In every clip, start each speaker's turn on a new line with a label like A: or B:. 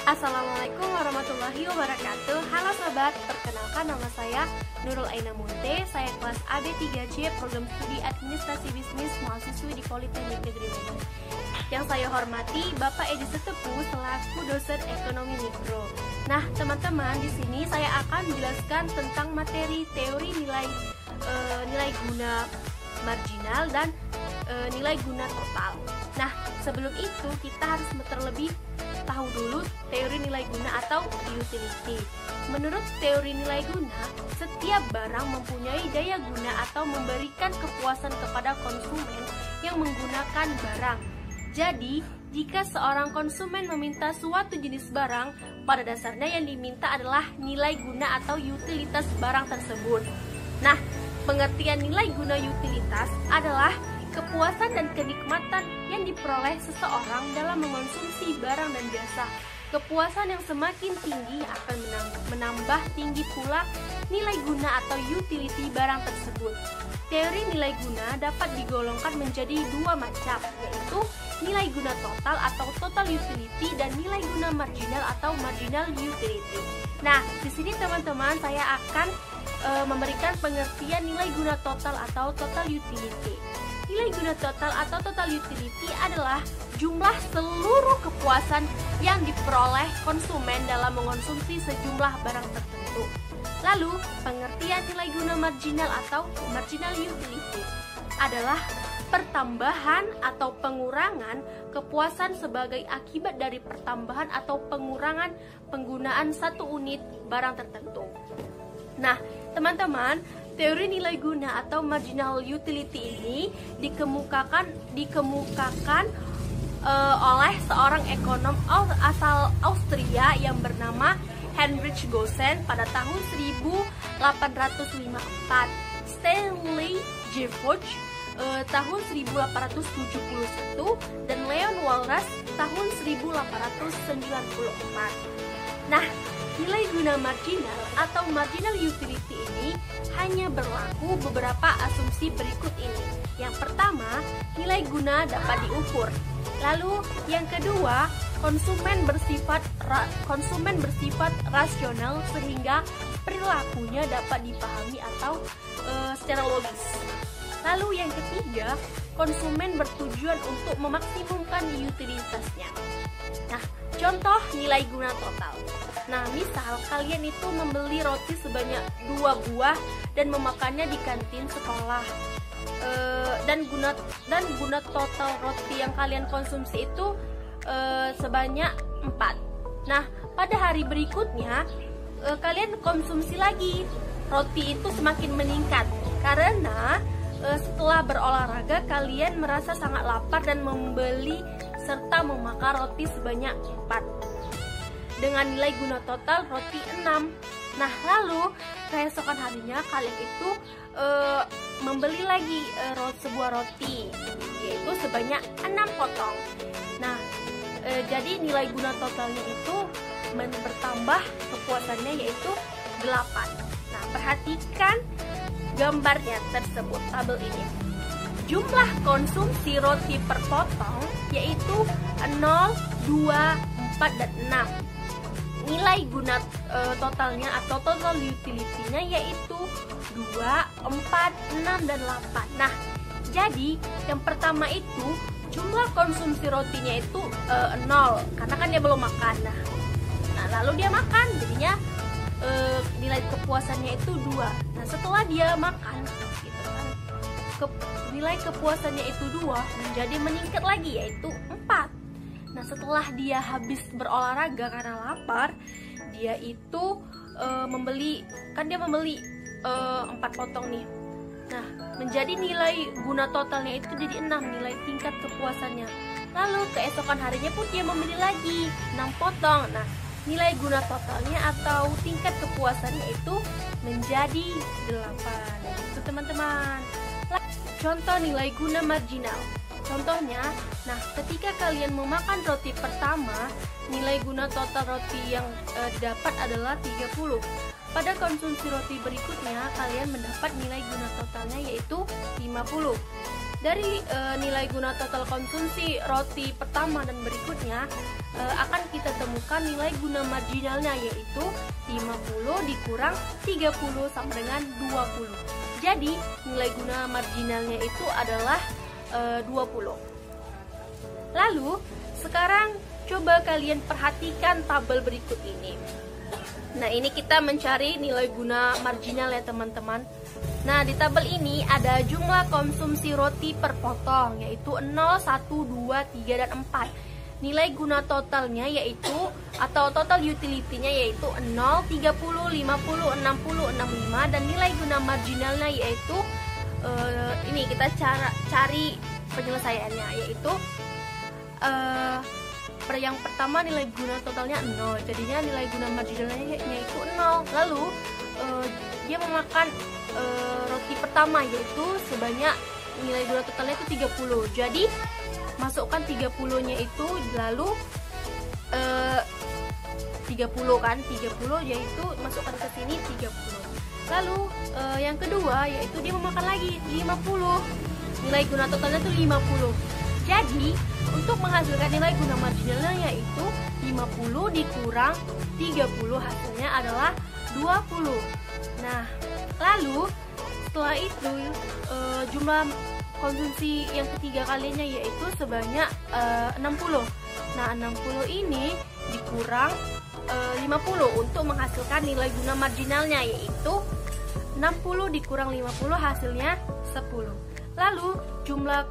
A: Assalamualaikum warahmatullahi wabarakatuh. Halo sobat, perkenalkan nama saya Nurul Aina Munte. Saya kelas AB3C Program Studi Administrasi Bisnis mahasiswi di Politeknik Negeri Medan. Yang saya hormati Bapak Edi Setepu selaku dosen ekonomi mikro. Nah, teman-teman, di sini saya akan menjelaskan tentang materi teori nilai guna marginal dan nilai guna total. Nah, sebelum itu kita harus terlebih tahu dulu teori nilai guna atau utility. Menurut teori nilai guna, setiap barang mempunyai daya guna atau memberikan kepuasan kepada konsumen yang menggunakan barang. Jadi, jika seorang konsumen meminta suatu jenis barang, pada dasarnya yang diminta adalah nilai guna atau utilitas barang tersebut. Nah, pengertian nilai guna utilitas adalah kepuasan dan kenikmatan yang diperoleh seseorang dalam mengonsumsi barang dan jasa. Kepuasan yang semakin tinggi akan menambah tinggi pula nilai guna atau utility barang tersebut. Teori nilai guna dapat digolongkan menjadi dua macam, yaitu nilai guna total atau total utility dan nilai guna marginal atau marginal utility. Nah, di sini teman-teman saya akan memberikan pengertian nilai guna total atau total utility. Nilai guna total atau total utility adalah jumlah seluruh kepuasan yang diperoleh konsumen dalam mengonsumsi sejumlah barang tertentu. Lalu, pengertian nilai guna marginal atau marginal utility adalah pertambahan atau pengurangan kepuasan sebagai akibat dari pertambahan atau pengurangan penggunaan satu unit barang tertentu. Nah, teman-teman, teori nilai guna atau marginal utility ini dikemukakan oleh seorang ekonom asal Austria yang bernama Heinrich Gossen pada tahun 1854, Stanley Gifford tahun 1871 dan Leon Walras tahun 1894. Nah, nilai guna marginal atau marginal utility ini hanya berlaku beberapa asumsi berikut ini. Yang pertama, nilai guna dapat diukur. Lalu, yang kedua, konsumen bersifat rasional sehingga perilakunya dapat dipahami atau secara logis. Lalu yang ketiga, konsumen bertujuan untuk memaksimumkan utilitasnya. Nah, contoh nilai guna total. Nah, misal kalian itu membeli roti sebanyak 2 buah dan memakannya di kantin sekolah. Dan guna total roti yang kalian konsumsi itu sebanyak 4. Nah, pada hari berikutnya kalian konsumsi lagi. Roti itu semakin meningkat karena setelah berolahraga kalian merasa sangat lapar dan membeli serta memakan roti sebanyak 4 dengan nilai guna total roti 6. Nah, lalu keesokan harinya kalian itu membeli lagi sebuah roti, yaitu sebanyak 6 potong. Nah, jadi nilai guna totalnya itu bertambah kepuasannya yaitu 8. Nah, perhatikan gambarnya tersebut, tabel ini. Jumlah konsumsi roti per potong yaitu 0, 2, 4, dan 6. Nilai guna totalnya atau total utility-nya yaitu 2, 4, 6, dan 8. Nah, jadi yang pertama itu jumlah konsumsi rotinya itu 0 karena kan dia belum makan. Nah, lalu dia makan, jadinya nilai kepuasannya itu 2. Nah, setelah dia makan gitu kan, nilai kepuasannya itu 2 menjadi meningkat lagi yaitu 4. Nah, setelah dia habis berolahraga karena lapar, dia itu membeli 4 potong nih. Nah, menjadi nilai guna totalnya itu jadi 6, nilai tingkat kepuasannya. Lalu keesokan harinya pun dia membeli lagi 6 potong. Nah, nilai guna totalnya atau tingkat kepuasannya itu menjadi 8. Itu teman-teman. Contoh nilai guna marginal. Contohnya, nah, ketika kalian memakan roti pertama, nilai guna total roti yang dapat adalah 30. pada konsumsi roti berikutnya kalian mendapat nilai guna totalnya yaitu 50. Dari nilai guna total konsumsi roti pertama dan berikutnya akan kita temukan nilai guna marginalnya yaitu 50 dikurang 30 sama dengan 20. Jadi nilai guna marginalnya itu adalah 20. Lalu sekarang coba kalian perhatikan tabel berikut ini. Nah, ini kita mencari nilai guna marginal ya teman-teman. Nah, di tabel ini ada jumlah konsumsi roti per potong yaitu 0, 1, 2, 3, dan 4. Nilai guna totalnya yaitu atau total utility-nya yaitu 0, 30, 50, 60, 65, dan nilai guna marginalnya yaitu ini kita cari penyelesaiannya yaitu yang pertama nilai guna totalnya 0, jadinya nilai guna marginalnya yaitu 0. Lalu dia memakan roti pertama yaitu sebanyak nilai guna totalnya itu 30. Jadi masukkan 30-nya itu lalu 30 kan, 30 yaitu masukkan ke sini 30. Lalu yang kedua yaitu dia memakan lagi 50. Nilai guna totalnya itu 50. Jadi untuk menghasilkan nilai guna marginalnya yaitu 50 dikurang 30 hasilnya adalah 20. Nah, lalu setelah itu jumlah konsumsi yang ketiga kalinya yaitu sebanyak 60. Nah, 60 ini dikurang 50 untuk menghasilkan nilai guna marginalnya yaitu 60 dikurang 50 hasilnya 10. Lalu jumlah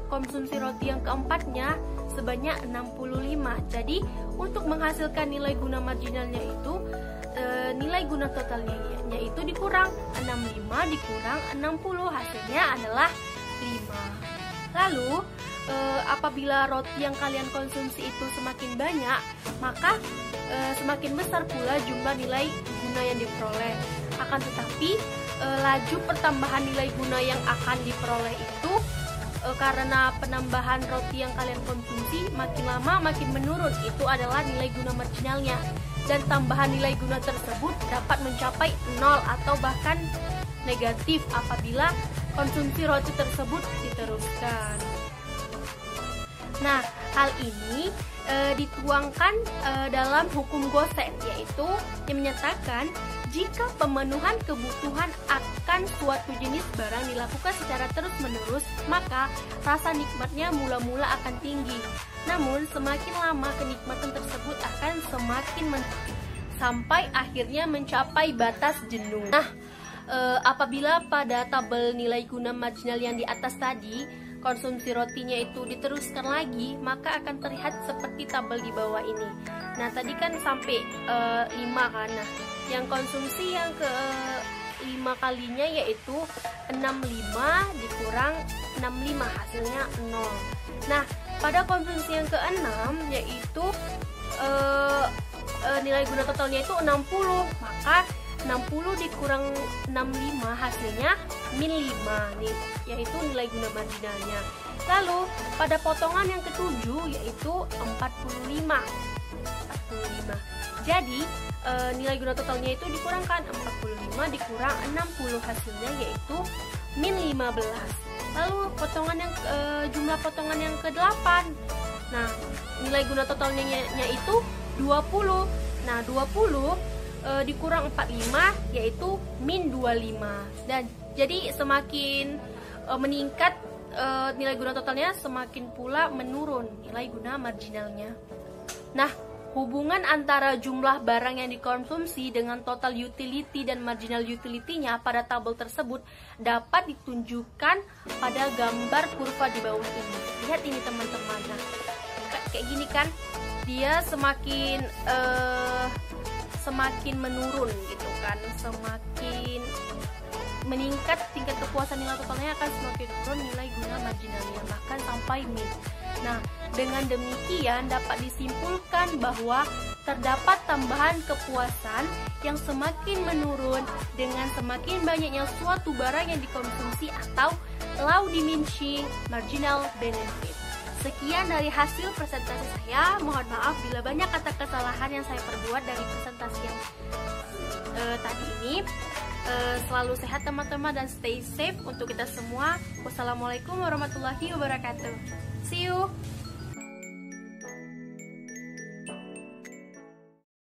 A: konsumsi roti yang keempatnya sebanyak 65. Jadi untuk menghasilkan nilai guna marginalnya itu nilai guna totalnya yaitu dikurang 65 dikurang 60 hasilnya adalah 5. Lalu apabila roti yang kalian konsumsi itu semakin banyak, maka semakin besar pula jumlah nilai guna yang diperoleh. Akan tetapi laju pertambahan nilai guna yang akan diperoleh itu karena penambahan roti yang kalian konsumsi makin lama makin menurun. Itu adalah nilai guna marginalnya, dan tambahan nilai guna tersebut dapat mencapai 0 atau bahkan negatif apabila konsumsi roti tersebut diteruskan. Nah, hal ini dituangkan dalam hukum Gosen, yaitu yang menyatakan jika pemenuhan kebutuhan akan suatu jenis barang dilakukan secara terus-menerus, maka rasa nikmatnya mula-mula akan tinggi. Namun, semakin lama kenikmatan tersebut akan semakin sampai akhirnya mencapai batas jenuh. Nah, apabila pada tabel nilai guna marginal yang di atas tadi konsumsi rotinya itu diteruskan lagi, maka akan terlihat seperti tabel di bawah ini. Nah, tadi kan sampai 5 kan. Nah, yang konsumsi yang ke 5 kalinya yaitu 65 dikurang 65 hasilnya 0. Nah, pada konsumsi yang ke-6 yaitu nilai guna totalnya itu 60, maka 60 dikurang 65 hasilnya min 5 nih, yaitu nilai guna marginalnya. Lalu pada potongan yang ke-7 yaitu 45. Jadi nilai guna totalnya itu dikurangkan 45 dikurang 60 hasilnya yaitu min 15. Lalu potongan yang jumlah potongan yang ke-8. Nah, nilai guna totalnya itu 20. Nah, 20 dikurang 45 yaitu min 25. Dan jadi semakin meningkat nilai guna totalnya, semakin pula menurun nilai guna marginalnya. Nah, hubungan antara jumlah barang yang dikonsumsi dengan total utility dan marginal utility-nya pada tabel tersebut dapat ditunjukkan pada gambar kurva di bawah ini. Lihat ini teman-teman. Nah, kayak gini kan, dia semakin menurun gitu kan, semakin meningkat tingkat kepuasan nilai totalnya akan semakin turun nilai guna marginalnya, bahkan sampai min. Nah, dengan demikian dapat disimpulkan bahwa terdapat tambahan kepuasan yang semakin menurun dengan semakin banyaknya suatu barang yang dikonsumsi atau low diminishing marginal benefit. Sekian dari hasil presentasi saya. Mohon maaf bila banyak kata kesalahan yang saya perbuat dari presentasi yang tadi ini. Selalu sehat teman-teman dan stay safe untuk kita semua. Wassalamualaikum warahmatullahi wabarakatuh. See you.